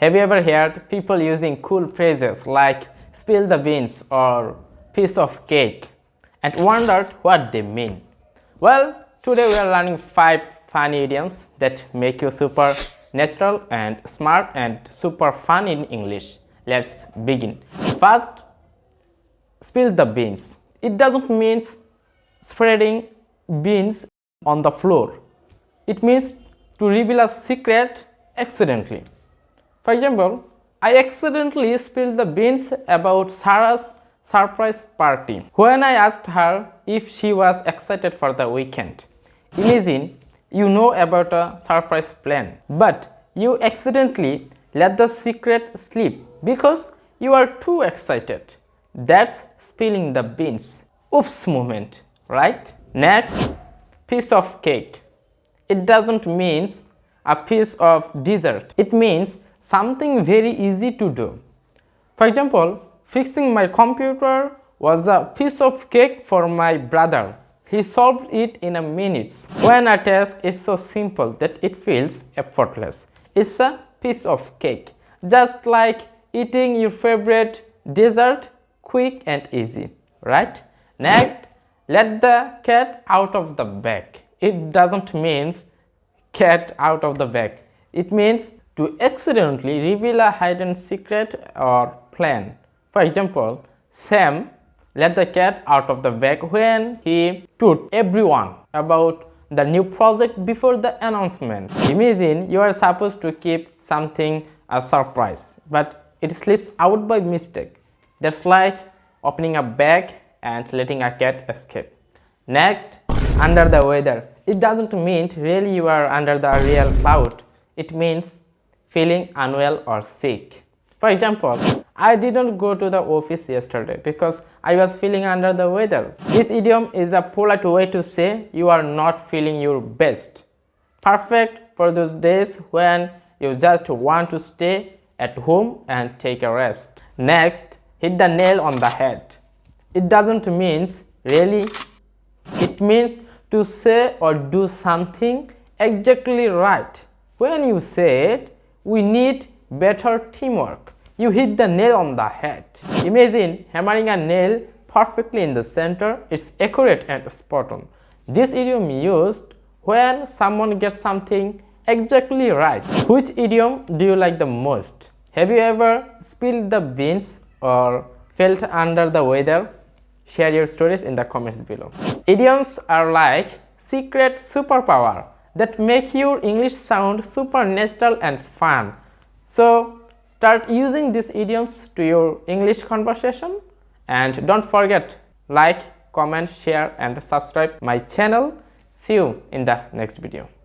Have you ever heard people using cool phrases like spill the beans or piece of cake and wondered what they mean? Well, today we are learning 5 funny idioms that make you super natural and smart and super fun in English. Let's begin. First, spill the beans. It doesn't mean spreading beans on the floor. It means to reveal a secret accidentally. For example, I accidentally spilled the beans about Sarah's surprise party when I asked her if she was excited for the weekend. Imagine you know about a surprise plan, but you accidentally let the secret slip because you are too excited. That's spilling the beans. Oops moment, right? Next, piece of cake. It doesn't mean a piece of dessert. It means something very easy to do. For example, fixing my computer was a piece of cake for my brother. He solved it in a minute. When a task is so simple that it feels effortless, it's a piece of cake. Just like eating your favorite dessert, quick and easy, right? Next, let the cat out of the bag. It doesn't mean cat out of the bag. It means to accidentally reveal a hidden secret or plan. For example, Sam let the cat out of the bag when he told everyone about the new project before the announcement. Imagine you are supposed to keep something a surprise, but it slips out by mistake. That's like opening a bag and letting a cat escape. Next, under the weather. It doesn't mean really you are under the real cloud. It means feeling unwell or sick. For example, I didn't go to the office yesterday because I was feeling under the weather. This idiom is a polite way to say you are not feeling your best. Perfect for those days when you just want to stay at home and take a rest. Next, hit the nail on the head. It doesn't mean really. It means to say or do something exactly right. When you say it, we need better teamwork. You hit the nail on the head. Imagine hammering a nail perfectly in the center. It's accurate and spot on. This idiom used when someone gets something exactly right. Which idiom do you like the most? Have you ever spilled the beans or felt under the weather? Share your stories in the comments below. Idioms are like secret superpower that make your English sound super natural and fun. So start using these idioms to your English conversation, and don't forget like, comment, share and subscribe my channel. See you in the next video.